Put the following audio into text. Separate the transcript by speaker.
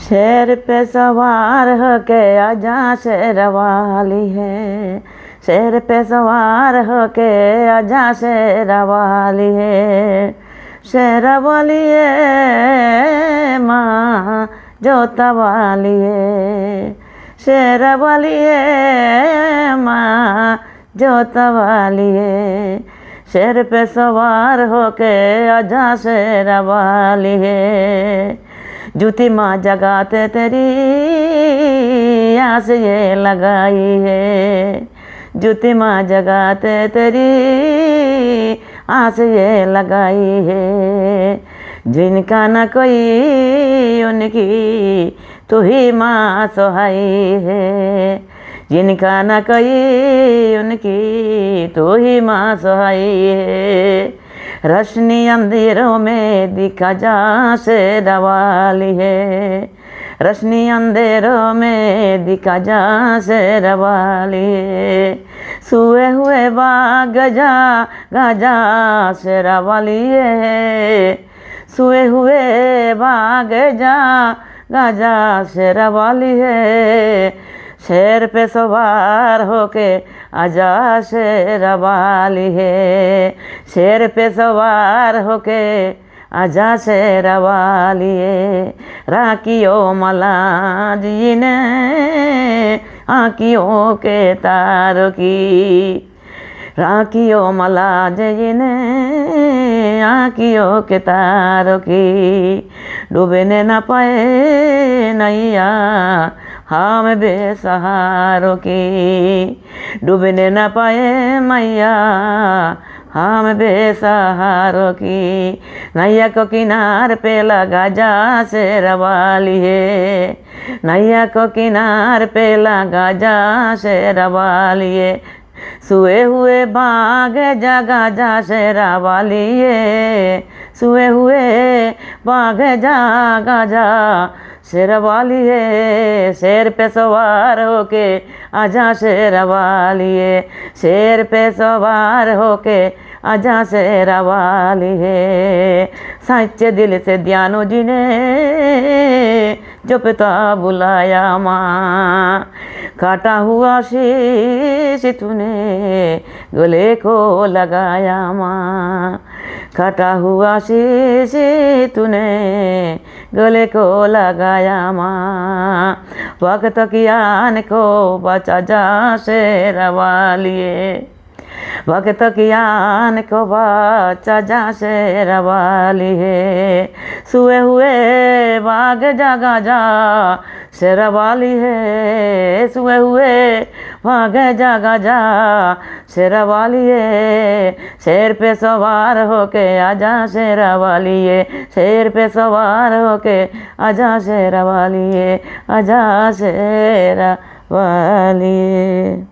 Speaker 1: शेर पे सवार होके आजा शेरवाली है, शेर पे सवार होके आजा शेरवाली है। शेरवाली है माँ जोतवाली है, शेरवाली है माँ जोतवाली है। शेर पे सवार होके आजा शेरवाली है। जूती माँ जगाते तेरी आस ये लगाई है, जूती माँ जगाते तेरी आस ये लगाई है। जिनका न कोई उनकी तू ही माँ सहाई है, जिनका न कोई उनकी तू ही माँ सहाई है। रोशनी अंधेरों में दिखा जा शेरवाली है, रोशनी अंधेरों में दिखा जा शेरवाली है। सोए हुए बाग जा गाजा शेरवाली है, सोए हुए बाग जा गाजा शेरवाली है। शेर पे सवार होके आजा शेरवाली है, शेर पे सवार होके आजा शेरवाली है। राखियों मला जी ने आँखियों के तारों की, राखियों मला जी ने आँखियों के तारों की। डूबने न पाए नैया हम बेसहारों की, डूबने न पाए मैया हम बेसहारों की। नैया को किनार पे लगा जा शेरवाली है, नैया को किनार पे लगा जा शेरवाली है। सोए हुए बाग जगा जा शेरवाली है, सोए हुए बाग जगा जा शेरवाली है। शेर पे सवार होके आजा शेरवाली है, शेर पे सवार होके आजा शेरवाली है। सच्चे दिल से ध्यानो जी ने जो पिता बुलाया माँ, काटा हुआ शीश तूने गले को लगाया माँ, काटा हुआ शीश तूने गले को लगाया माँ। वक्त की आन को बचा जा शेरवाली है, वक्त की आन को बचा जा शेरवाली है। सोए हुए बाग जगा जा शेरवाली है, सोए हुए बाग जगा जा शेरवाली है। शेर पे सवार होके आजा शेरवाली है, शेर पे सवार होके आजा शेरवाली है, आजा शेरवाली है।